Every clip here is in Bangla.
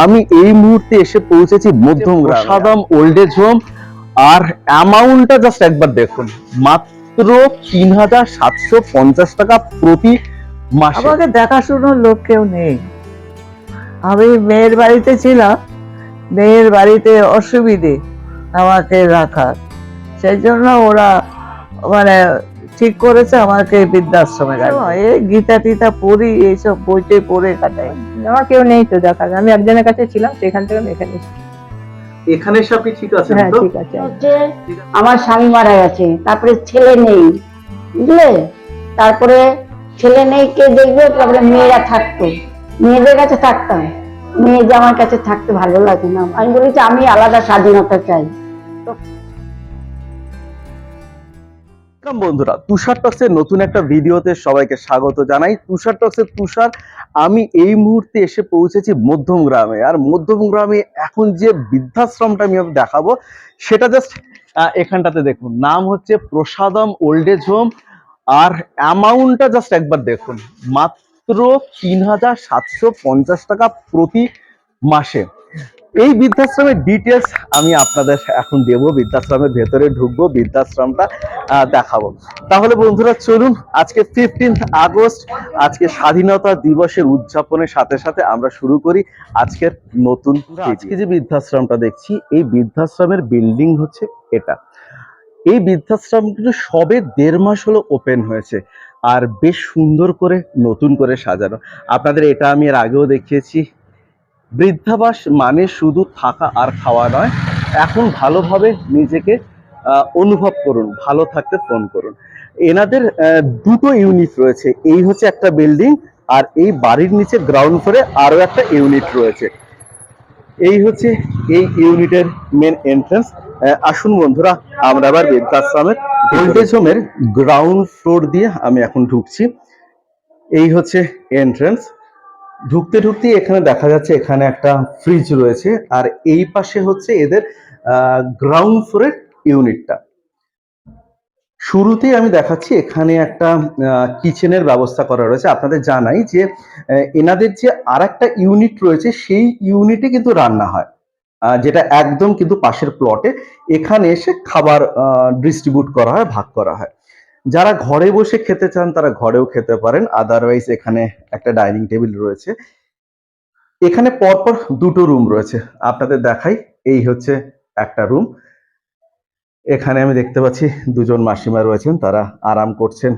আমি এই মুহূর্তে এসে পৌঁছেছি মধ্যমগ্রাম সাদাম ওল্ড এজ হোম। আর অ্যামাউন্টটা জাস্ট একবার দেখুন, মাত্র ৩,৭৫০ টাকা প্রতি মাসে। আমাকে দেখাশোনার লোক কেউ নেই। আমি মেয়ের বাড়িতে ছিলাম, মেয়ের বাড়িতে অসুবিধে আমাকে রাখার, সেই জন্য ওরা মানে ঠিক করেছে আমাকে বৃদ্ধাশ্রমে রাখবে। এই গীতা টিতা পড়ি, এইসব বইতে পড়ে কাটাই। আমার কেউ নেই তো দেখার, আমি একজনের কাছে ছিলাম, সেখান থেকে আমি এখানে এসেছি। এখানে এসে আপনি ঠিক আছেন হ্যাঁ তো? ঠিক আছে। হচ্ছে আমার স্বামী মারা গেছে, তারপরে ছেলে নেই, বুঝলে? তারপরে ছেলে নেই, কে দেখবে? তারপরে মেয়েরা থাকতো, মেয়েদের কাছে থাকতাম। মেয়ে যে আমার কাছে থাকতে ভালো লাগে না, আমি বলি যে আমি আলাদা স্বাধীনতা চাই। বন্ধুরা, তুষার টক্সের নতুন একটা ভিডিওতে সবাইকে স্বাগত জানাই। তুষার টক্সের তুষার। আমি এই মুহূর্তে এসে পৌঁছেছি মধ্যমগ্রামে। আর মধ্যমগ্রামে এখন যে বৃদ্ধাশ্রমটা আমি দেখাবো সেটা জাস্ট এখানটাতে দেখুন, নাম হচ্ছে প্রসাদম ওল্ড এজ হোম। আর অ্যামাউন্টটা জাস্ট একবার দেখুন, মাত্র ৩,৭৫০ টাকা প্রতি মাসে। এই বৃদ্ধাশ্রমের ডিটেলস আমি আপনাদের এখন দেবো, বৃদ্ধাশ্রমের ভেতরে ঢুকবো, বৃদ্ধাশ্রমটা দেখাবো। তাহলে বন্ধুরা চলুন, আজকে 15 আগস্ট, আজকে স্বাধীনতা দিবসের উদযাপনের সাথে সাথে আমরা শুরু করি আজকের নতুন। আজকে যে বৃদ্ধাশ্রমটা দেখছি, এই বৃদ্ধাশ্রমের বিল্ডিং হচ্ছে এটা। এই বৃদ্ধাশ্রম কিন্তু সবে 1.5 মাস হলো ওপেন হয়েছে, আর বেশ সুন্দর করে নতুন করে সাজানো। আপনাদের এটা আমি এর আগেও দেখিয়েছি। বৃদ্ধাবাস মানে শুধু থাকা আর খাওয়া নয়, এখন ভালোভাবে নিজেকে অনুভব করুন, ভালো থাকতে ফোন করুন। এনাদের দুটো ইউনিট রয়েছে, এই হচ্ছে একটা বিল্ডিং, আর এই বাড়ির নিচে গ্রাউন্ড ফ্লোরে আরো একটা ইউনিট রয়েছে। এই হচ্ছে এই ইউনিটের মেন এন্ট্রান্স। আসুন বন্ধুরা, আমরা আবার বৃদ্ধাশ্রমের ওল্ড এজ হোমের গ্রাউন্ড ফ্লোর দিয়ে আমি এখন ঢুকছি। এই হচ্ছে এন্ট্রান্স। ঢুকতে ঢুকতে এখানে দেখা যাচ্ছে এখানে একটা ফ্রিজ রয়েছে, আর এই পাশে হচ্ছে এদের গ্রাউন্ড ফ্লোরের ইউনিটটা। শুরুতেই আমি দেখাচ্ছি এখানে একটা কিচেনের ব্যবস্থা করা রয়েছে। আপনাদের জানাই যে এনাদের যে আর একটা ইউনিট রয়েছে, সেই ইউনিটে কিন্তু রান্না হয়, যেটা একদম কিন্তু পাশের প্লটে। এখানে এসে খাবার ডিস্ট্রিবিউট করা হয়, ভাগ করা হয়। যারা ঘরে বসে খেতে চান তারা ঘরেও খেতে পারেন, আদারওয়াইজ এখানে একটা ডাইনিং টেবিল রয়েছে। এখানে পরপর দুটো রুম রয়েছে, আপনাদের দেখাই। এই হচ্ছে একটা রুম। এখানে আমি দেখতে পাচ্ছি দুজন মাসিমা রয়েছেন, তারা আরাম করছেন।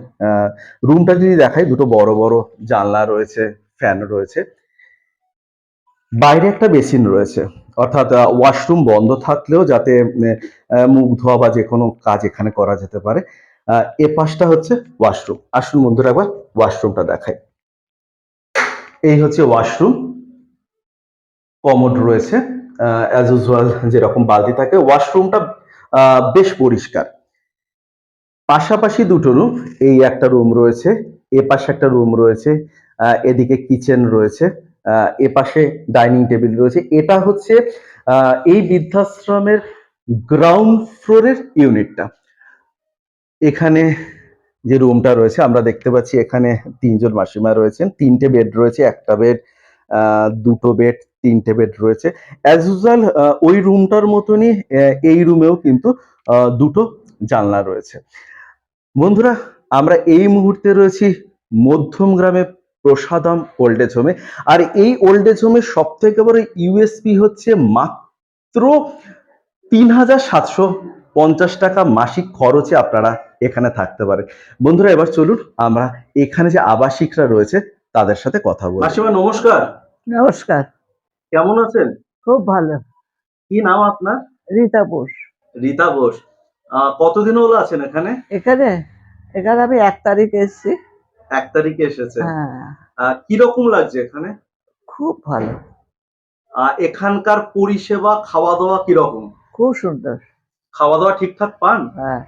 রুমটা যদি দেখাই, দুটো বড় বড় জানলা রয়েছে, ফ্যান রয়েছে। বাইরে একটা বেসিন রয়েছে, অর্থাৎ ওয়াশরুম বন্ধ থাকলেও যাতে মুখ ধোয়া বা যে কোনো কাজ এখানে করা যেতে পারে। এ পাশটা হচ্ছে ওয়াশরুম। আসুন বন্ধুরা, একবার ওয়াশরুমটা দেখাই। এই হচ্ছে ওয়াশরুম। কমোড রয়েছে, অ্যাজ ইউজুয়াল যেরকম বালতি থাকে। ওয়াশরুমটা বেশ পরিষ্কার। পাশাপাশি দুটো রুম, এই একটা রুম রয়েছে, এ পাশে একটা রুম রয়েছে, এদিকে কিচেন রয়েছে, এ পাশে ডাইনিং টেবিল রয়েছে। এটা হচ্ছে এই বৃদ্ধাশ্রমের গ্রাউন্ড ফ্লোরের ইউনিটটা। এখানে যে রুমটা রয়েছে আমরা দেখতে পাচ্ছি, এখানে 3জন মাসিমা রয়েছেন, 3টে বেড রয়েছে, একটা বেড, দুটো বেড, 3টে বেড রয়েছে। অ্যাজ ইউজুয়াল ওই রুমটার মতনই এই রুমেও কিন্তু দুটো জানলা রয়েছে। বন্ধুরা, আমরা এই মুহূর্তে রয়েছি মধ্যমগ্রামে প্রসাদম ওল্ড এজ হোমে। আর এই ওল্ড এজ হোমের সব থেকে বড় ইউএসপি হচ্ছে মাত্র ৩,৭৫০ টাকা মাসিক খরচে আপনারা এখানে থাকতে পারেন। বন্ধুরা, এবার চলুন আমরা এখানে যে আবাসিকরা রয়েছে তাদের সাথে কথা বলি। মাসিমা নমস্কার। নমস্কার। কেমন আছেন? খুব ভালো। কি নাম আপনার? রীতা বোস। রীতা বোস। কতদিন হলো আছেন এখানে? এখানে এখানে আমি 1 তারিখে এসেছি। 1 তারিখে এসেছেন। হ্যাঁ, কিরকম লাগছে এখানে? খুব ভালো, এখানকার পরিষেবা, খাওয়া দাওয়া কিরকম? খুব সুন্দর। খাওয়া দাওয়া ঠিকঠাক পান? হ্যাঁ,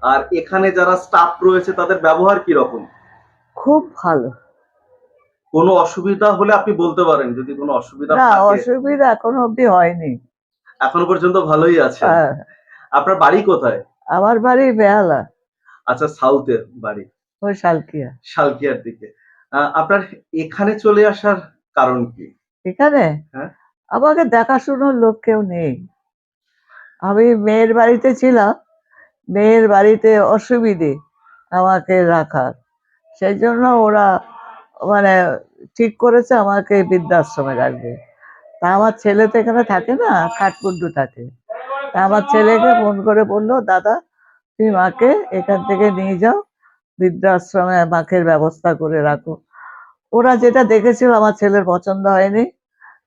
আর এখানে যারা স্টাফ রয়েছে তাদের ব্যবহার কিরকম? খুব ভালো। কোনো অসুবিধা হলে আপনি বলতে পারেন, যদি কোনো অসুবিধা না, থাকে। অসুবিধা এখনো অব্দি হয়নি। এখনো পর্যন্ত ভালোই আছে। হ্যাঁ, আপনার বাড়ি কোথায়? আমার বাড়ি বেহালা, আচ্ছা, সাউথে বাড়ি, ওই শালকিয়া। শালকিয়ার দিকে। আপনার এখানে চলে আসার কারণ কি? এখানে হ্যাঁ, আমাকে দেখাশোনার লোক কেউ নেই। আমি মেয়ের বাড়িতে ছিলাম, মেয়ের বাড়িতে অসুবিধে আমাকে রাখার, সেই জন্য ওরা মানে ঠিক করেছে আমাকে বৃদ্ধাশ্রমে রাখবে। তা আমার ছেলে তো এখানে থাকে না, কাঠমান্ডু থাকে। তা আমার ছেলেকে ফোন করে বললো, দাদা তুমি মাকে এখান থেকে নিয়ে যাও, বৃদ্ধাশ্রমে মাকের ব্যবস্থা করে রাখো। ওরা যেটা দেখেছিল আমার ছেলের পছন্দ হয়নি।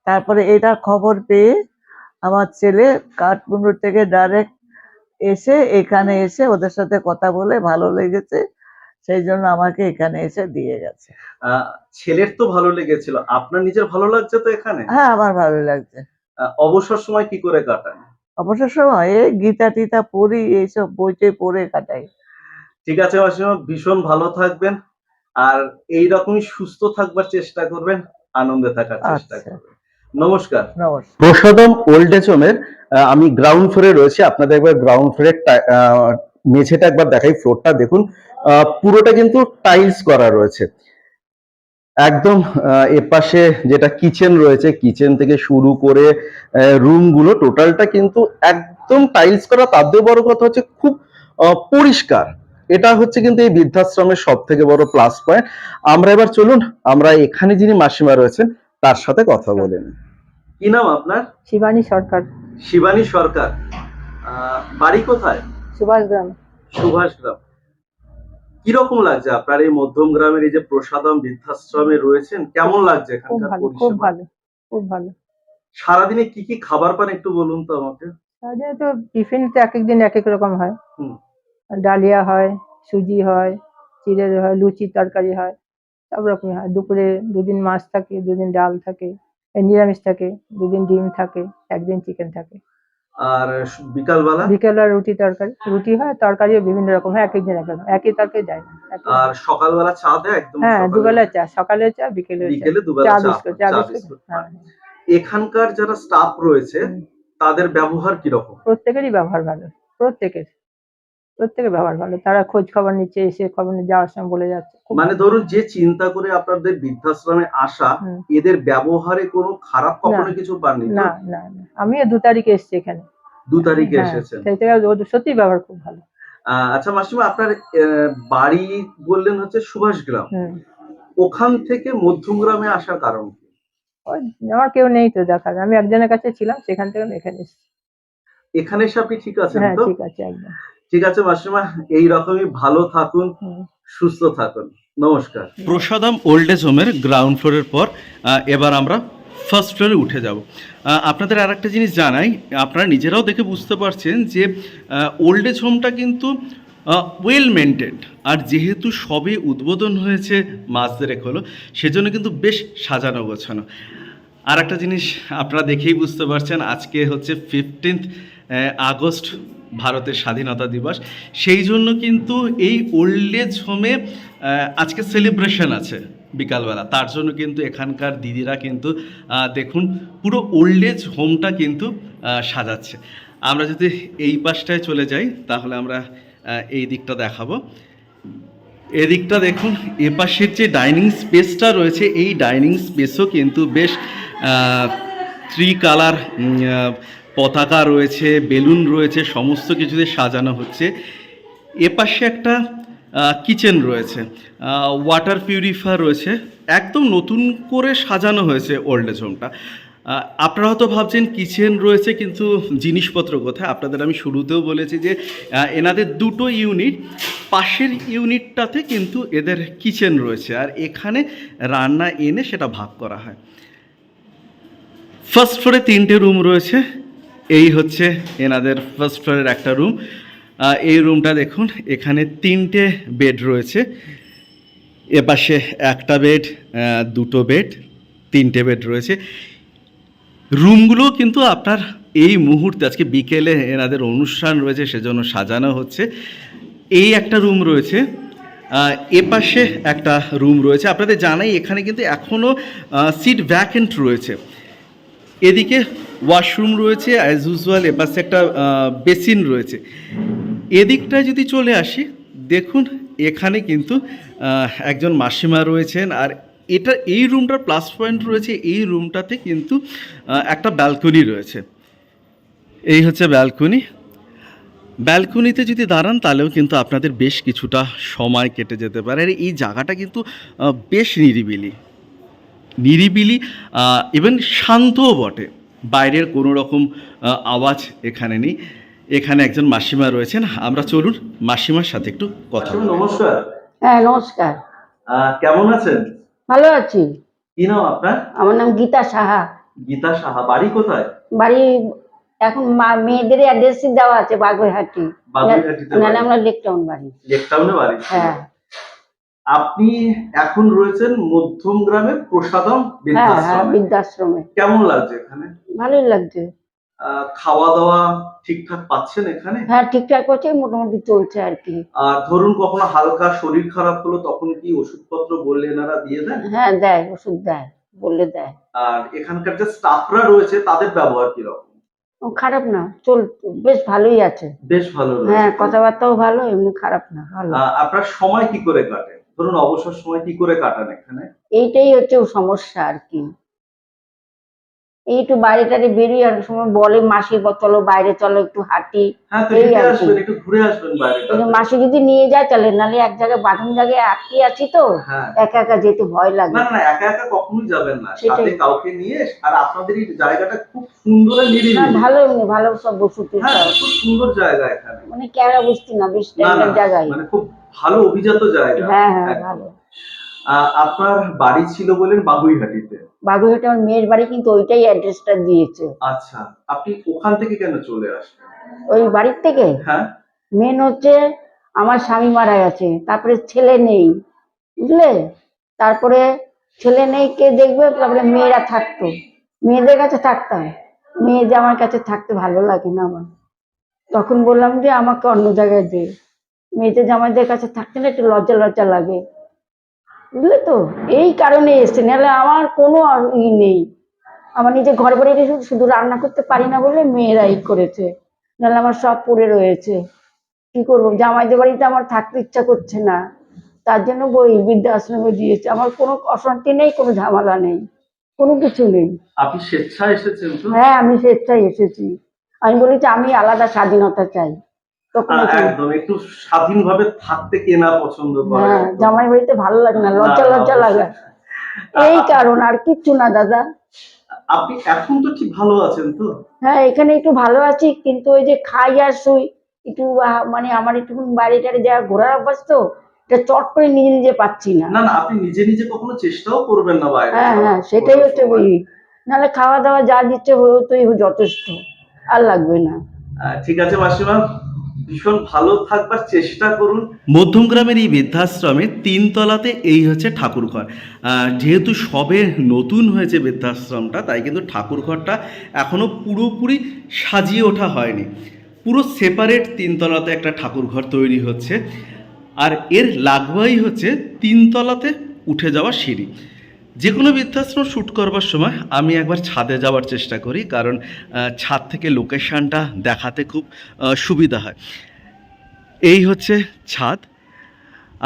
তারপরে এটার খবর পেয়ে আমার ছেলে কাঠমান্ডু থেকে ডাইরেক্ট এসে এখানে এসে ওদের সাথে কথা বলে ভালো লেগেছে, সেই জন্য আমাকে এখানে এসে দিয়ে গেছে। ছেলের তো ভালো লেগেছিল, আপনার নিজের ভালো লাগছে তো এখানে? হ্যাঁ, আমার ভালো লাগছে। অবসর সময় কি করে কাটান? অবসর সময় এই গীতা টিতা পড়ি, এইসব বইটই পড়ে কাটাই। ঠিক আছে মাসিমা, ভীষণ ভালো থাকবেন আর এইরকমই সুস্থ থাকবার চেষ্টা করবেন, আনন্দে থাকার চেষ্টা আচ্ছা, করবেন। নমস্কার। নমস্কার। প্রসাদম ওল্ড এজ হোমের আমি গ্রাউন্ড ফ্লোরে রয়েছে, আপনাদের একবার গ্রাউন্ড ফ্লোরের মেঝেটা একবার দেখাই, ফ্লোরটা দেখুন, পুরোটা কিন্তু টাইলস করা রয়েছে। একদম এপাশে যেটা কিচেন রয়েছে, কিচেন থেকে শুরু করে রুমগুলো টোটালটা কিন্তু একদম টাইলস করা। তার চেয়ে বড় কথা হচ্ছে খুব পরিষ্কার। এটা হচ্ছে কিন্তু এই বৃদ্ধাশ্রমের সব থেকে বড় প্লাস পয়েন্ট। আমরা এবার চলুন, আমরা এখানে যিনি মাসিমা রয়েছেন তার সাথে কথা বলে নিই। কি নাম আপনার? শিবানী সরকার, শিবানী সরকার। বাড়ি কোথায়? সুভাষগ্রাম। সুভাষগ্রাম। কিরকম লাগছে আপনার এই মধ্যম গ্রামের এই যে প্রসাদম বৃদ্ধাশ্রমে রয়েছেন, কেমন লাগছে খুব এখানকার ভালো, খুব পরিষেবা? ভালো, খুব ভালো। সারাদিনে কি কি খাবার পান একটু বলুন তো আমাকে। তাহলে তো টিফিন তো এক এক দিন এক এক রকম হয়। হুম। ডালিয়া হয়, সুজি হয়, চিড়ের হয়, লুচি তরকারি হয়, সব রকমই হয়। দুপুরে দুদিন মাছ থাকে, দুদিন ডাল থাকে, নিরামিষ থাকে, দুদিন ডিম থাকে, একদিন চিকেন থাকে। আর বিকালবেলা? বিকেলবেলা রুটি তরকারি, রুটি হয়, তরকারিও বিভিন্ন রকম হয়, এক এক দিন এক রকম, একই তরকারি দেয় না, একই আর রকম। সকালবেলা চা দেয় একদম হ্যাঁ, সকালে? দুবেলা চা, সকালে চা, বিকেলে চা, বিকেলে দুবেলা চা চা বিস্কুট, পান, চা চা বিস্কুট। বিস্কুট হ্যাঁ, পান। এখানকার যারা স্টাফ রয়েছে হুম। তাদের ব্যবহার কিরকম? প্রত্যেকেরই ব্যবহার ভালো, প্রত্যেকের প্রত্যেকের ব্যবহার ভালো। তারা খোঁজ খবর নিচ্ছে, এসে খবর নিয়ে যাওয়ার সময় বলে যাচ্ছে, খুব মানে ভালো। ধরুন যে চিন্তা করে আপনাদের বৃদ্ধাশ্রমে আসা, হুম। এদের ব্যবহারে কোনো খারাপ না, কখনো কিছু পাননি তো? না, না, না। আমিও 2 তারিখে এসেছি এখানে। 2 তারিখে হ্যাঁ, এসেছেন। সেই থেকে ওদের সত্যিই ব্যবহার খুব ভালো। আচ্ছা মাসিমা, আপনার বাড়ি বললেন হচ্ছে সুভাষগ্রাম। হুম। ওখান থেকে মধ্যমগ্রামে আসার কারণ কি? ওই আমার কেউ নেই তো দেখার। আমি একজনের কাছে ছিলাম, সেখান থেকে আমি এখানে এসেছি। এখানে এসে আপনি ঠিক আছেন হ্যাঁ, তো? ঠিক আছে একদম। ঠিক আছে মাসিমা, এইরকমই ভালো থাকুন, হুম। সুস্থ থাকুন। নমস্কার। হুম। প্রসাদম ওল্ড এজ হোমের গ্রাউন্ড ফ্লোরের পর এবার আমরা ফার্স্ট ফ্লোরে উঠে যাব। আপনাদের আর একটা জিনিস জানাই, আপনারা নিজেরাও দেখে বুঝতে পারছেন যে ওল্ড এজ হোমটা কিন্তু ওয়েল মেনটেন্ড। আর যেহেতু সবে উদ্বোধন হয়েছে, মাস দেড়েক হলো, সেজন্য কিন্তু বেশ সাজানো গোছানো। আর একটা জিনিস আপনারা দেখেই বুঝতে পারছেন, আজকে হচ্ছে 15 আগস্ট, ভারতের স্বাধীনতা দিবস। সেই জন্য কিন্তু এই ওল্ড এজ হোমে আজকে সেলিব্রেশন আছে বিকালবেলা। তার জন্য কিন্তু এখানকার দিদিরা কিন্তু দেখুন পুরো ওল্ড এজ হোমটা কিন্তু সাজাচ্ছে। আমরা যদি এই পাশটায় চলে যাই তাহলে আমরা এই দিকটা দেখাবো। এদিকটা দেখুন, এপাশের যে ডাইনিং স্পেসটা রয়েছে, এই ডাইনিং স্পেসও কিন্তু বেশ 3 কালার পতাকা রয়েছে, বেলুন রয়েছে, সমস্ত কিছুতে সাজানো হচ্ছে। এপাশে একটা কিচেন রয়েছে, ওয়াটার পিউরিফায়ার রয়েছে, একদম নতুন করে সাজানো হয়েছে ওল্ড এজ হোমটা। আপনারা হয়তো ভাবছেন কিচেন রয়েছে কিন্তু জিনিসপত্র কোথায়। আপনাদের আমি শুরুতেও বলেছি যে এনাদের 2টো ইউনিট, পাশের ইউনিটটাতে কিন্তু এদের কিচেন রয়েছে, আর এখানে রান্না এনে সেটা ভাগ করা হয়। ফার্স্ট ফ্লোরে 3টে রুম রয়েছে, এই হচ্ছে এনাদের ফার্স্ট ফ্লোরের একটা রুম। এই রুমটা দেখুন, এখানে 3টে বেড রয়েছে, এপাশে একটা বেড, 2টো বেড, 3টে বেড রয়েছে। রুমগুলো কিন্তু আপনার এই মুহূর্তে আজকে বিকেলে এনাদের অনুষ্ঠান রয়েছে সেজন্য সাজানো হচ্ছে। এই একটা রুম রয়েছে, এপাশে একটা রুম রয়েছে। আপনাদের জানাই এখানে কিন্তু এখনও সিট ভ্যাকেন্ট রয়েছে। এদিকে ওয়াশরুম রয়েছে অ্যাজ ইউজুয়াল, এপাশে একটা বেসিন রয়েছে। এদিকটায় যদি চলে আসি, দেখুন এখানে কিন্তু একজন মাসিমা রয়েছেন, আর এটা এই রুমটার প্লাস পয়েন্ট রয়েছে, এই রুমটাতে কিন্তু একটা ব্যালকনি রয়েছে। এই হচ্ছে ব্যালকনি। ব্যালকনিতে যদি দাঁড়ান তাহলেও কিন্তু আপনাদের বেশ কিছুটা সময় কেটে যেতে পারে। আর এই জায়গাটা কিন্তু বেশ নিরিবিলি এবং শান্তও বটে। বাইরের কোনো রকম আওয়াজ এখানে নেই। এখানে একজন মাসিমা রয়েছেন, আমরা চলুন মাসিমার সাথে একটু কথা বলি। নমস্কার। হ্যাঁ, নমস্কার। কেমন আছেন? ভালো আছি। কি নাম আপনার? আমার নাম গীতা সাহা। গীতা সাহা। বাড়ি কোথায়? বাড়ি এখন মেয়েদের অ্যাড্রেস দেওয়া আছে বাগুইহাটি। বাগুইহাটিতে বাড়ি। নাহলে আমরা লেকটাউন বাড়ি। লেকটাউনে বাড়ি। হ্যাঁ আপনি এখন রয়েছেন মধ্যম গ্রামের প্রসাদম হ্যাঁ হ্যাঁ, বৃদ্ধাশ্রমে। বৃদ্ধাশ্রমে। কেমন লাগছে এখানে? ভালোই লাগছে। খাওয়া দাওয়া ঠিকঠাক পাচ্ছেন এখানে? হ্যাঁ, ঠিকঠাক আছে, মোটামুটি চলছে আর কি। আর ধরুন কখনো হালকা শরীর খারাপ হলো তখন কি ওষুধপত্র বললে এনারা দিয়ে দেন? হ্যাঁ, দেয়, ওষুধ দেয়, বললে দেয়। আর এখানকার যে স্টাফরা রয়েছে তাদের ব্যবহার কিরকম? খারাপ না, বেশ ভালোই আছে। বেশ ভালো রয়েছে। হ্যাঁ, কথাবার্তাও ভালো, এমনি খারাপ না, ভালো। আপনার সময় কি করে কাটে? ধরুন অবসর সময় কি করে কাটান এখানে? এইটাই হচ্ছে সমস্যা আর কি। এই একটু বাইরে টাইরে বেরিয়ে অনেক সময় বলে মাসি চলো বাইরে, চলো একটু হাঁটি। হ্যাঁ, তো এই হেঁটে আর কি। আসবেন, একটু ঘুরে আসবেন বাইরে। কিন্তু মাসি যদি নিয়ে যায় তাহলে, নাহলে এক জায়গায় বাঁধন জায়গায় আটকে আছি তো, হ্যাঁ। একা একা যেতে ভয় লাগে। না না, একা একা কখনোই যাবেন না, সেটাই। সাথে কাউকে নিয়ে। আর আপনাদের এই জায়গাটা খুব সুন্দর আর না, নিরিবিলি। ভালো, এমনি ভালো সব বসতি। হ্যাঁ, খুব সুন্দর জায়গা এখানে। মানে ক্যামেরা বুঝতি না, বেশ না না, স্ট্যান্ডার্ড জায়গায়। মানে খুব ভালো অভিজাত জায়গা। হ্যাঁ হ্যাঁ, একদম। ভালো। আপনার বাড়ি ছিল বলেন বাগুইহাটিতে। বাগুইহাটে আমার মেয়ের বাড়ি, কিন্তু ওইটাই অ্যাড্রেসটা দিয়েছে। আচ্ছা, আপনি ওখান থেকে কেন চলে আসলেন? ওই বাড়ির থেকে হ্যাঁ। মেন হচ্ছে আমার স্বামী মারা গেছে, তারপরে ছেলে নেই, বুঝলে। তারপরে ছেলে নেই, কে দেখবে, তারপরে মেয়েরা থাকতো, মেয়েদের কাছে থাকতাম। মেয়ে যে আমার কাছে থাকতে ভালো লাগে না আমার, তখন বললাম যে আমাকে অন্য জায়গায় দে। মেয়েতে জামাইদের কাছে থাকতে না একটু লজ্জা লজ্জা লাগে, বুঝলে তো। এই কারণে এসছে, নাহলে আমার কোনো নেই। আমার নিজে ঘর বাড়ি শুধু রান্না করতে পারি না বলে মেয়েরাই করেছে, নাহলে আমার সব পড়ে রয়েছে। কি করবো, জামাইদের বাড়িতে আমার থাকতে ইচ্ছা করছে না, তার জন্য বৃদ্ধাশ্রমে দিয়েছে। আমার কোনো অশান্তি নেই, কোনো ঝামেলা নেই, কোনো কিছু নেই। আপনি স্বেচ্ছায় এসেছেন তো? হ্যাঁ, আমি স্বেচ্ছায় এসেছি। আমি বলেছি আমি আলাদা স্বাধীনতা চাই। তখন একদম, একটু স্বাধীনভাবে থাকতে কে না পছন্দ করে? হ্যাঁ, জামাই বাড়িতে ভালো লাগে না, লজ্জা লজ্জা লাগে, এই কারণ, আর কিচ্ছু না দাদা। আপনি এখন তো ঠিক ভালো আছেন তো? হ্যাঁ, এখানে একটু ভালো আছি, কিন্তু ওই যে খাই আর শুই একটু, মানে আমার একটু বাইরে টাইরে যা ঘোরার অভ্যাস তো, এটা চট করে নিজে নিজে পাচ্ছি না। না না, আপনি নিজে নিজে কখনো চেষ্টাও করবেন না বাইরে হ্যাঁ যাওয়ার? হ্যাঁ, সেটাই হচ্ছে বলি। নাহলে খাওয়া দাওয়া যা দিচ্ছে হতোই যথেষ্ট, আর লাগবে না। ঠিক আছে মাসিমা, ভীষণ ভালো থাকবার চেষ্টা করুন। মধ্যম গ্রামের এই বৃদ্ধাশ্রমের 3 তলাতে এই হচ্ছে ঠাকুরঘর। যেহেতু সবে নতুন হয়েছে বৃদ্ধাশ্রমটা, তাই কিন্তু ঠাকুরঘরটা এখনো পুরোপুরি সাজিয়ে ওঠা হয়নি। পুরো সেপারেট 3 তলাতে একটা ঠাকুরঘর তৈরি হচ্ছে। আর এর লাগোয়াই হচ্ছে 3 তলাতে উঠে যাওয়া সিঁড়ি। যে কোনো বৃদ্ধাশ্রম শ্যুট করবার সময় আমি একবার ছাদে যাওয়ার চেষ্টা করি, কারণ ছাদ থেকে লোকেশানটা দেখাতে খুব সুবিধা হয়। এই হচ্ছে ছাদ।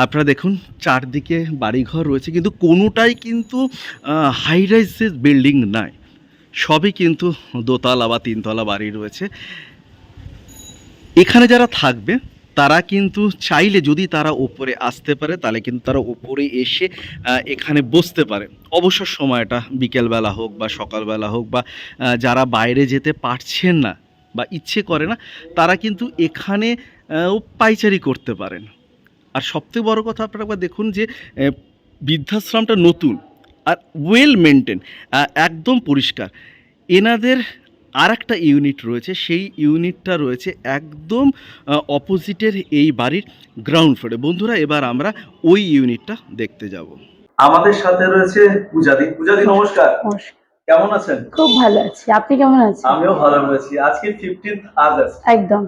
আপনারা দেখুন চারদিকে বাড়িঘর রয়েছে, কিন্তু কোনোটাই কিন্তু হাই রাইজেস বিল্ডিং নয়, সবই কিন্তু দোতলা বা 3 তলা বাড়ি রয়েছে। এখানে যারা থাকবে তারা কিন্তু চাইলে যদি তারা ওপরে আসতে পারে, তাহলে কিন্তু তারা ওপরে এসে এখানে বসতে পারে। অবসর সময়টা বিকেলবেলা হোক বা সকালবেলা হোক, বা যারা বাইরে যেতে পারছেন না বা ইচ্ছে করে না, তারা কিন্তু এখানে পাইচারি করতে পারেন। আর সবথেকে বড় কথা, আপনারা একবার দেখুন যে বৃদ্ধাশ্রমটা নতুন আর ওয়েল মেনটেন, একদম পরিষ্কার। এনাদের আর একটা ইউনিট রয়েছে, সেই ইউনিটটা রয়েছে একদম অপোজিটের এই বাড়ির গ্রাউন্ড ফ্লোরে। বন্ধুরা, এবার আমরা ওই ইউনিটটা দেখতে যাব। আমাদের সাথে রয়েছে পূজাদি। পূজাদি, নমস্কার। কেমন আছেন? খুব ভালো আছি, আপনি কেমন আছেন? আমিও ভালো রয়েছি। আজকে 15th আগস্ট, একদম।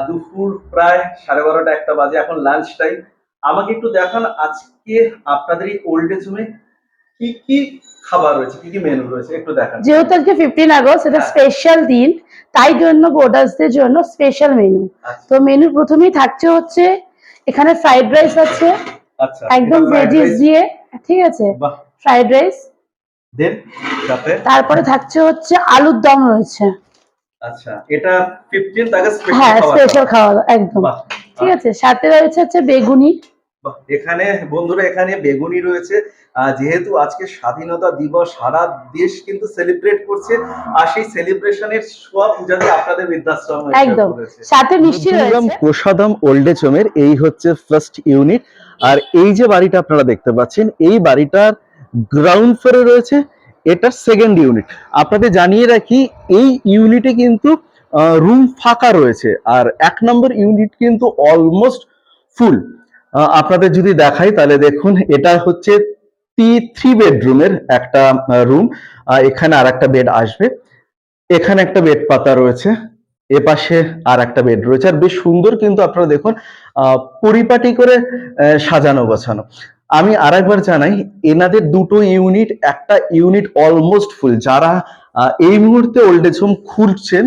দুপুর প্রায় 12:30 একটা বাজে, এখন লাঞ্চ টাইম। আমাকে একটু দেখান আজকে আপনাদের এই ওল্ড এজ হোমে কি কি খাবার রয়েছে, কি কি মেনু রয়েছে, একটু দেখান। যেহেতু আজকে 15 আগস্ট, এটা স্পেশাল দিন, তাই জন্য বোর্ডার্সদের জন্য স্পেশাল মেনু। তো মেনু প্রথমেই থাকছে হচ্ছে এখানে ফ্রাইড রাইস আছে, আচ্ছা, একদম ভেজিস দিয়ে, ঠিক আছে। ফ্রাইড রাইস, দেন সাথে তারপরে থাকছে হচ্ছে আলুর দম রয়েছে। আচ্ছা, এটা 15 টাকা স্পেশাল হ্যাঁ, খাবার স্পেশাল দাবার। খাওয়া একদম। বাহ, ঠিক আছে, সাথে রয়েছে হচ্ছে বেগুনি। বাহ, এখানে বন্ধুরা এখানে বেগুনি রয়েছে। যেহেতু আজকে স্বাধীনতা দিবস, সারা দেশ কিন্তু সেলিব্রেট করছে, আর সেই সেলিব্রেশনের সব পূজাতে আপনাদের বৃদ্ধাশ্রম এসে একদম, পড়েছে। সাথে মিষ্টি মধ্যমগ্রাম রয়েছে। প্রসাদম ওল্ড এজ হোমের এই হচ্ছে ফার্স্ট ইউনিট। আর এই যে বাড়িটা আপনারা দেখতে পাচ্ছেন, এই বাড়িটার গ্রাউন্ড ফ্লোরে রয়েছে এটা সেকেন্ড ইউনিট। আপনাদের জানিয়ে রাখি, এই ইউনিটে কিন্তু রুম ফাঁকা রয়েছে, আর 1 নম্বর ইউনিট কিন্তু অলমোস্ট ফুল। আপনাদের যদি দেখাই তাহলে দেখুন, এটা হচ্ছে 3 বেডরুমের একটা রুম। এখানে আর একটা বেড আসবে, এখানে একটা বেড পাতা রয়েছে, এপাশে আর একটা বেড রয়েছে। আর বেশ সুন্দর কিন্তু আপনারা দেখুন, পরিপাটি করে সাজানো গোছানো। আমি আরেকবার জানাই, এনাদের দুটো ইউনিট, একটা ইউনিট অলমোস্ট ফুল। যারা এই মুহূর্তে ওল্ড এজ হোম খুঁজছেন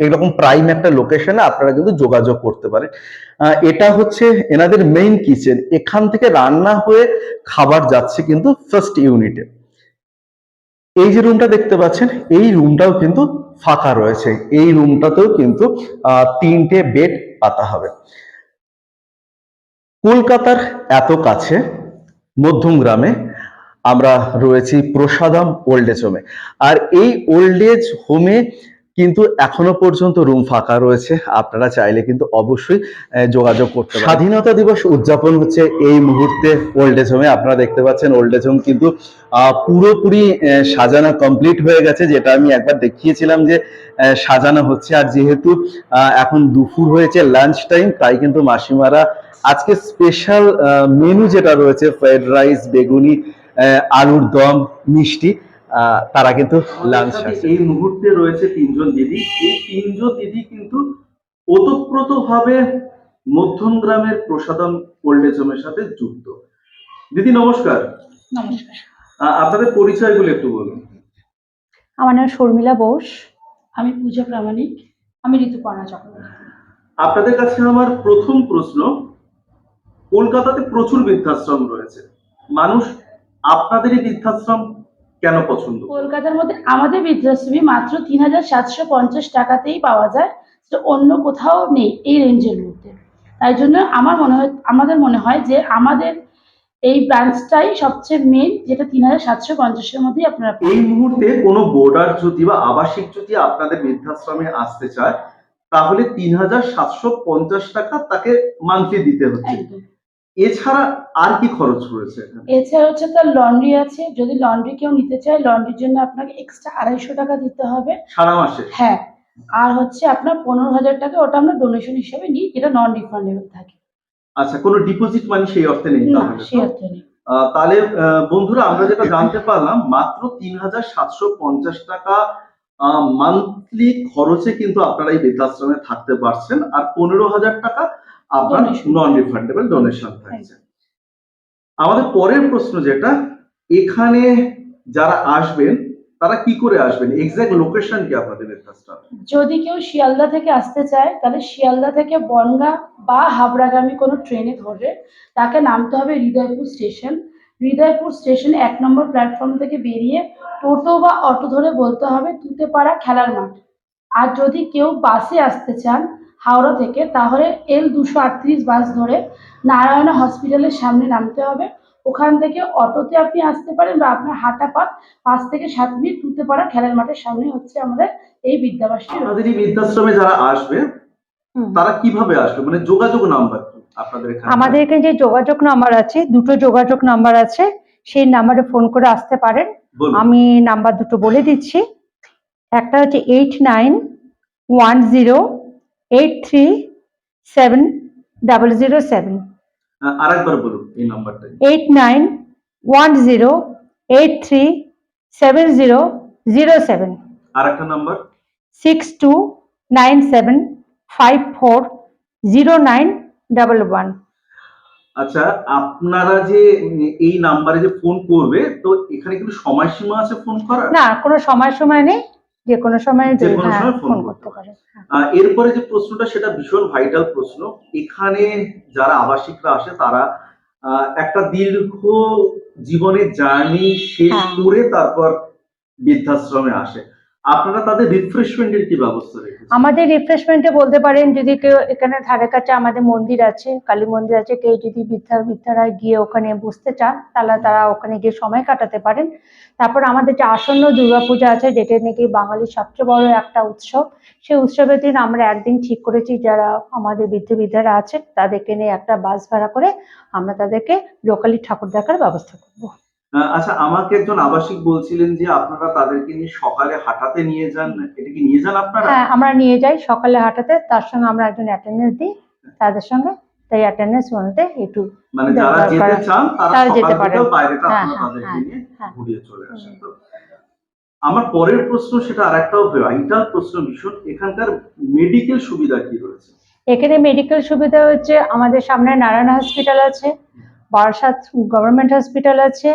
এরকম প্রাইম একটা লোকেশনে, আপনারা কিন্তু যোগাযোগ করতে পারেন। এটা হচ্ছে এনাদের মেইন কিচেন, এখান থেকে রান্না হয়ে খাবার যাচ্ছে কিন্তু ফার্স্ট ইউনিটে। এই যে রুমটা দেখতে পাচ্ছেন, এই রুমটাও কিন্তু ফাঁকা রয়েছে। এই রুমটাতেও কিন্তু 3টে বেড পাতা হবে। কলকাতার এত কাছে মধ্যমগ্রামে আমরা রয়েছি প্রসাদম ওল্ড এজ হোমে। আর এই ওল্ড এজ হোমে কিন্তু এখনো পর্যন্ত রুম ফাঁকা রয়েছে। আপনারা চাইলে কিন্তু অবশ্যই যোগাযোগ করতে পারেন। স্বাধীনতা দিবস উদযাপন হচ্ছে এই মুহূর্তে ওল্ড এজ হোমে। আপনারা দেখতে পাচ্ছেন ওল্ড এজ হোম কিন্তু পুরোপুরি সাজানো কমপ্লিট হয়ে গেছে, যেটা আমি একবার দেখিয়েছিলাম যে সাজানো হচ্ছে। আর যেহেতু এখন দুপুর হয়েছে, লাঞ্চ টাইম, তাই কিন্তু মাসিমারা আজকে স্পেশাল মেনু যেটা রয়েছে, ফ্রাইড রাইস, বেগুনি, আলুর দম, মিষ্টি, তারা কিন্তু লাঞ্চ। এই মুহূর্তে রয়েছে 3জন দিদি। এই 3জন দিদি কিন্তু ওতপ্রোতভাবে মধ্যমগ্রামের প্রসাদম ওল্ড এজ হোমের সাথে যুক্ত। দিদি নমস্কার। নমস্কার, আপনাদের পরিচয়গুলো একটু বলুন। আমার নাম শর্মিলা বোস। আমি পূজা প্রামাণিক। আমি ঋতুপর্ণা চক্রবর্তী। আপনাদের কাছে আমার প্রথম প্রশ্ন, কলকাতাতে প্রচুর বৃদ্ধাশ্রম রয়েছে, মানুষ আপনাদের এই বৃদ্ধাশ্রম কেন পছন্দ করে? কলকাতার মধ্যে আমাদের বৃদ্ধাশ্রমী মাত্র 3750 টাকাতেই পাওয়া যায়, যেটা অন্য কোথাও নেই এই রেঞ্জের মধ্যে। তাই জন্য আমাদের মনে হয় যে আমাদের এই ব্রাঞ্চটাই সবচেয়ে মেন, যেটা 3750-এর মধ্যেই আপনারা পাবেন। এই মুহূর্তে কোনো বোর্ডার যদি বা আবাসিক যদি আপনাদের বৃদ্ধাশ্রমে আসতে চায়, তাহলে 3750 টাকা তাকে মান্থলি দিতে হচ্ছে। একদম। এছাড়া আর কি খরচ রয়েছে এখানে? এছাড়া হচ্ছে তার লন্ড্রি আছে, যদি লন্ড্রি কেউ নিতে চায় লন্ড্রির জন্য আপনাকে এক্সট্রা 250 টাকা দিতে হবে সারা মাসে? হ্যাঁ। আর হচ্ছে আপনার 15,000 টাকা, ওটা আমরা ডোনেশন হিসেবে নিই, যেটা নন রিফান্ডেবল থাকে। আচ্ছা, কোনো ডিপোজিট মানি সেই অর্থে নেই না, তাহলে? সেই অর্থে নেই। তাহলে বন্ধুরা, আমরা যেটা জানতে পারলাম, মাত্র 3750 টাকা মান্থলি খরচে কিন্তু আপনারা এই বৃদ্ধাশ্রমে থাকতে পারছেন, আর 15,000 টাকা আপনার Donation। নন রিফান্ডেবল ডোনেশন থাকছে। আমাদের পরের প্রশ্ন যেটা, এখানে যারা আসবেন তারা কি করে আসবেন? এক্সাক্ট লোকেশন কি আপনাদের বৃদ্ধাশ্রম? যদি কেউ শিয়ালদা থেকে আসতে চায়, তাহলে শিয়ালদা থেকে বনগাঁ বা হাবড়াগামী কোনো ট্রেনে ধরে তাকে নামতে হবে হৃদয়পুর স্টেশন। হৃদয়পুর স্টেশন 1 নম্বর প্ল্যাটফর্ম থেকে বেরিয়ে টোটো বা অটো ধরে বলতে হবে তুতেপাড়া খেলার মাঠ। আর যদি কেউ বাসে আসতে চান হাওড়া থেকে, তাহলে L238 বাস ধরে নারায়ণা হসপিটালের সামনে নামতে হবে। ওখান থেকে অটোতে আপনি আসতে পারেন, বা আপনার হাঁটা পথ 5 থেকে 7 মিনিট তুতেপাড়া খেলার মাঠের সামনে হচ্ছে আমাদের এই বিদ্যাবাসী। আপনাদের এই বৃদ্ধাশ্রমে যারা আসবে তারা কিভাবে আসবে, মানে যোগাযোগ নাম্বার কি আপনাদের এখানে? আমাদের এখানে যে যোগাযোগ নাম্বার আছে, দুটো যোগাযোগ নাম্বার আছে, সেই নাম্বারে ফোন করে আসতে পারেন। বলুন। আমি নাম্বার দুটো বলে দিচ্ছি। একটা হচ্ছে 8910837007, আরেকবার বলুন এই নাম্বারটা। 8910837007, আরেকটা নাম্বার। 6297540911। আচ্ছা, আপনারা যে এই নাম্বারে যে ফোন করবে, তো এখানে কিন্তু সময়সীমা আছে ফোন করার? না, কোনো সময় নেই, যে কোনো সময় যে কোনো সময় ফোন ফোন করতে করতে পারেন। এরপরে যে প্রশ্নটা, সেটা ভীষণ ভাইটাল প্রশ্ন। এখানে যারা আবাসিকরা আসে তারা একটা দীর্ঘ জীবনের জার্নি শেষ হ্যাঁ। করে তারপর বৃদ্ধাশ্রমে আসে, আপনারা তাদের রিফ্রেশমেন্টের কি ব্যবস্থা রেখেছেন? আমাদের রিফ্রেশমেন্টে বলতে পারেন, যদি কেউ এখানে ধারে কাছে আমাদের মন্দির আছে, কালী মন্দির আছে, কেউ যদি বৃদ্ধারা গিয়ে ওখানে বসতে চান তাহলে তারা ওখানে গিয়ে সময় কাটাতে পারেন। তারপর আমাদের যে আসন্ন দুর্গাপূজা আছে, যেটা নাকি বাঙালির সবচেয়ে বড় একটা উৎসব, সেই উৎসবের দিন আমরা একদিন ঠিক করেছি যারা আমাদের বৃদ্ধরা আছেন তাদেরকে নিয়ে একটা বাস ভাড়া করে আমরা তাদেরকে লোকালি ঠাকুর দেখার ব্যবস্থা করবো। আচ্ছা, আমাকে একজন আবাসিক বলছিলেন যে আপনারা তাদেরকে নিয়ে সকালে হাঁটাতে নিয়ে যান, এটা কি নিয়ে যান আপনারা? হ্যাঁ, আমরা নিয়ে যাই সকালে হাঁটাতে, তার সঙ্গে আমরা একজন অ্যাটেন্ডেন্স দিই তাদের সঙ্গে, তাই অ্যাটেন্ডেন্স অনুযায়ী একটু মানে যারা দরকার যেতে চান তারা তারা যেতে সকাল পারেন। বিকাল বাইরেটা হ্যাঁ, আপনারা হ্যাঁ, তাদেরকে হ্যাঁ, নিয়ে হ্যাঁ। ঘুরিয়ে চলে আসেন। তো আমার পরের প্রশ্ন, সেটা আরেকটাও ভাইটাল প্রশ্ন ভীষণ, এখানকার মেডিকেল সুবিধা কি রয়েছে? এখানে মেডিকেল সুবিধা হচ্ছে আমাদের সামনে নারায়ণ হসপিটাল আছে, বারাসাত গভর্নমেন্ট হসপিটাল আছে।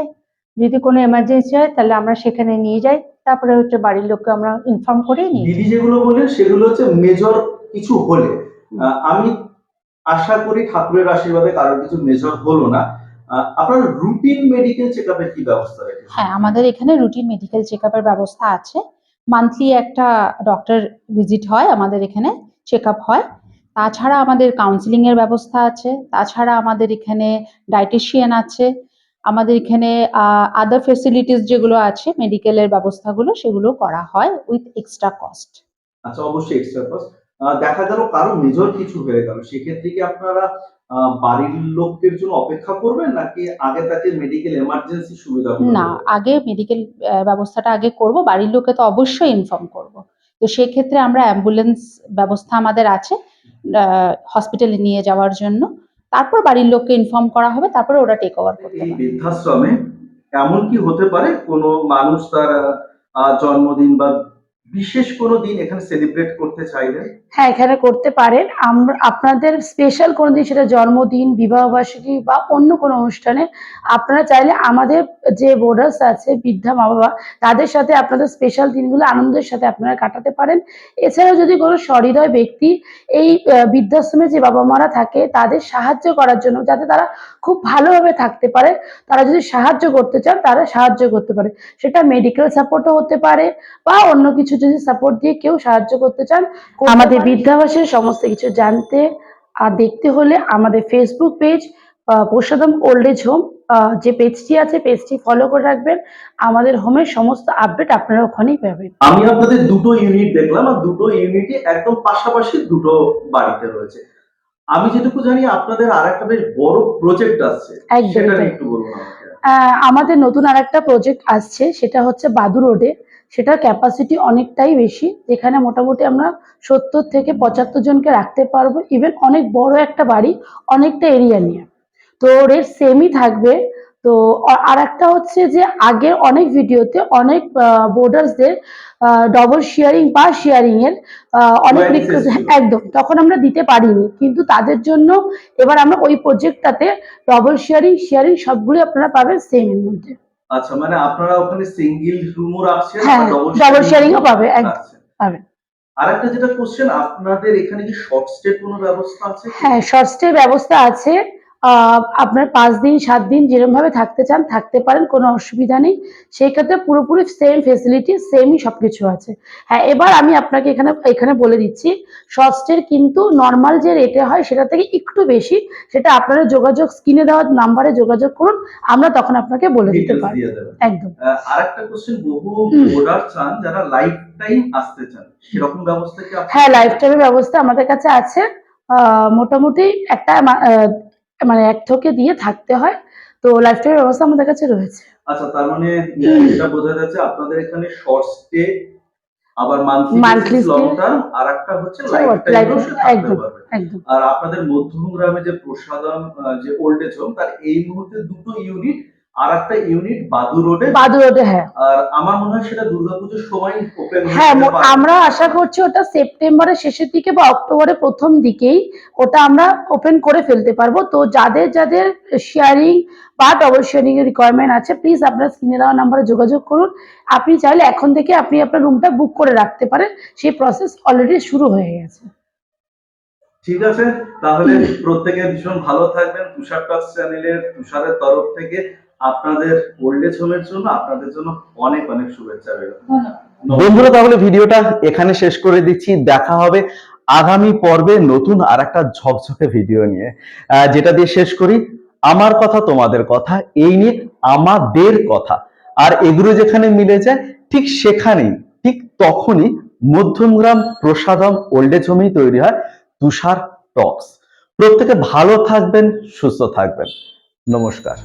যদি কোনো এমার্জেন্সি হয় তাহলে আমরা সেখানে নিয়ে যাই, তারপরে হচ্ছে বাড়ির লোককে আমরা ইনফর্ম করে নিয়ে দিদি যাই। যেগুলো বললেন সেগুলো হচ্ছে মেজর কিছু হলে, আমি আশা করি ঠাকুরের আশীর্বাদে কারোর কিছু মেজর হলো না। আপনার রুটিন মেডিকেল চেকআপের কি ব্যবস্থা রেখেছেন? হ্যাঁ, আমাদের এখানে রুটিন মেডিকেল চেকআপের ব্যবস্থা আছে। মান্থলি একটা ডক্টর ভিজিট হয়, আমাদের এখানে চেকআপ হয়। তাছাড়া আমাদের কাউন্সিলিং এর ব্যবস্থা আছে। তাছাড়া আমাদের এখানে ডায়েটিশিয়ান আছে। আমাদের এখানে আদার ফেসিলিটিস যেগুলো আছে মেডিকেলের ব্যবস্থাগুলো, সেগুলো করা হয় উইথ এক্সট্রা কস্ট। আচ্ছা, অবশ্যই এক্সট্রা কস্ট। দেখা গেল কারো মেজর কিছু হয়ে গেল, সেক্ষেত্রে কি আপনারা বাড়ির লোকের জন্য অপেক্ষা করবেন, নাকি আগে তাকে মেডিকেল এমার্জেন্সি সুবিধা না, আগে মেডিকেল ব্যবস্থাটা আগে করব, বাড়ির লোককে তো অবশ্যই ইনফর্ম করব। তো সেক্ষেত্রে আমরা অ্যাম্বুলেন্স ব্যবস্থা আমাদের আছে হসপিটালে নিয়ে যাওয়ার জন্য। তারপর বাড়ির লোককে ইনফর্ম করা হবে, তারপরে ওরা টেক ওভার করতে এই পারবে। বৃদ্ধাশ্রমে এমন কি হতে পারে কোনো মানুষ তার জন্মদিন বা বিশেষ কোনো দিন এখানে সেলিব্রেট করতে চাইলেন? হ্যাঁ, এখানে করতে পারেন। আপনাদের স্পেশাল কোনো দিন, সেটা জন্মদিন, বিবাহবার্ষিকী বা অন্য কোনো অনুষ্ঠানে আপনারা চাইলে আমাদের যে বোর্ডার্স আছে, বৃদ্ধা মা বাবা, তাদের সাথে আপনাদের স্পেশাল দিনগুলো আনন্দের সাথে আপনারা কাটাতে পারেন। এছাড়াও যদি কোনো সহৃদয় ব্যক্তি এই বৃদ্ধাশ্রমে যে বাবা মারা থাকে তাদের সাহায্য করার জন্য, যাতে তারা খুব ভালোভাবে থাকতে পারে, তারা যদি সাহায্য করতে চান তারা সাহায্য করতে পারে। সেটা মেডিকেল সাপোর্টও হতে পারে বা অন্য কিছু যদি সাপোর্ট দিয়ে কেউ সাহায্য করতে চান। আমাদের বৃদ্ধাবাসের সমস্ত কিছু জানতে আর দেখতে হলে আমাদের Facebook page Prasadam old age home, যে পেজটি আছে পেজটি ফলো করে রাখবেন। আমাদের হোমের সমস্ত আপডেট আপনারা ওখানেই পাবেন। আমি আপনাদের দুটো ইউনিট দেখলাম, আর দুটো ইউনিটই একদম পাশাপাশি দুটো বাড়িতে রয়েছে। আমি যেটুকু জানি আপনাদের আর একটা বেশ বড় প্রজেক্ট আসছে, একদমই সেটা তাই। নিয়ে একটু বলুন আমাকে। আমাদের নতুন আরেকটা প্রজেক্ট আসছে, সেটা হচ্ছে বাদু রোডে। সেটার ক্যাপাসিটি অনেকটাই বেশি, যেখানে মোটামুটি আমরা 70 থেকে 75 জনকে রাখতে পারবো। ইভেন অনেক বড় একটা বাড়ি, অনেকটা এরিয়া নিয়ে। তো রেট সেমই থাকবে। তো আর একটা হচ্ছে যে আগে অনেক ভিডিওতে অনেক বোর্ডার্সদের ডবল শেয়ারিং বা শেয়ারিং এর অনেক Queries রিকোয়েস্ট, এসেছিল। একদম, তখন আমরা দিতে পারিনি। কিন্তু তাদের জন্য এবার আমরা ওই প্রজেক্টটাতে ডবল শেয়ারিং সবগুলো আপনারা পাবেন সেম এর মধ্যে। আচ্ছা, মানে আপনারা ওখানে সিঙ্গেল রুমও রাখছেন, হ্যাঁ, আবার ডবল শেয়ারিংও পাবে, একদম রাখছেন। পাবে। আরেকটা যেটা কোশ্চেন, আপনাদের এখানে কি শর্ট স্টে কোনো ব্যবস্থা আছে কি? হ্যাঁ, শর্ট স্টে ব্যবস্থা আছে। আপনার 5 দিন 7 দিন যেরকম ভাবে থাকতে চান থাকতে পারেন, কোনো অসুবিধা নেই। সেই ক্ষেত্রে পুরোপুরি সেম ফেসিলিটি, সেমই সবকিছু আছে। হ্যাঁ, এবার আমি আপনাকে এখানে বলে দিচ্ছি, শর্ট স্টের কিন্তু নর্মাল যে রেটে হয় সেটা থেকে একটু বেশি। সেটা আপনারা যোগাযোগ, স্ক্রিনে দেওয়া নাম্বারে যোগাযোগ করুন, আমরা তখন আপনাকে বলে দিতে ডিটেলস পারবো। দিয়ে দেবেন। একদম। আরেকটা কোশ্চেন, বহু বোর্ডার চান যারা লাইফ টাইম আসতে চান, সেরকম ব্যবস্থা কি হ্যাঁ, লাইফ টাইমের ব্যবস্থা আমাদের কাছে আছে। মোটামুটি একটা মানে 1 থেকে দিয়ে থাকতে হয়। তো লাইফ টাইমের ব্যবস্থা আমাদের কাছে রয়েছে। আচ্ছা, তার মানে যেটা বোঝা যাচ্ছে আপনাদের এখানে শর্ট স্টে, আবার monthly monthly basis, long stay, term, আর একটা হচ্ছে লাইফ টাইমও সে থাকতে একদম পারবে। একদম। আর আপনাদের মধ্যমগ্রামে যে প্রসাদম যে ওল্ড এজ হোম, তার এই মুহূর্তে দুটো ইউনিট, আর একটা ইউনিট বাদু রোডে। হ্যাঁ। আর আমার মনে হয় সেটা দুর্গাপুজোর সময় ওপেন হ্যাঁ, আমরা আশা করছি ওটা সেপ্টেম্বরের শেষের দিকে বা অক্টোবরের প্রথম দিকেই ওটা আমরা ওপেন করে ফেলতে পারবো। তো যাদের যাদের শেয়ারিং বা ডবল শেয়ারিং এর রিকোয়ারমেন্ট আছে, প্লিজ আপনার স্ক্রিনে দেওয়া নাম্বারে যোগাযোগ করুন। আপনি চাইলে এখন থেকে আপনি আপনার রুমটা বুক করে রাখতে পারেন, সেই প্রসেস অলরেডি শুরু হয়ে গেছে। ঠিক আছে, তাহলে প্রত্যেকে ভীষণ ভালো থাকবেন। তুষার টক্স চ্যানেলের তুষারের তরফ থেকে আপনাদের ওল্ড এজ হোমের জন্য, আপনাদের জন্য অনেক অনেক শুভেচ্ছা রইল। ধন্যবাদ। বন্ধুরা, তাহলে ভিডিওটা এখানে শেষ করে দিচ্ছি। দেখা হবে আগামী পর্বে নতুন আর একটা ঝকঝকে ভিডিও নিয়ে, যেটা দিয়ে শেষ করি, আমার কথা তোমাদের কথা, এই নিয়ে আমাদের কথা। আর এগুলো যেখানে মিলে যায় ঠিক সেখানেই, ঠিক তখনই মধ্যমগ্রাম প্রসাদম ওল্ড এজ হোমেই তৈরি হয় তুষার টক্স। প্রত্যেকে ভালো থাকবেন, সুস্থ থাকবেন। নমস্কার।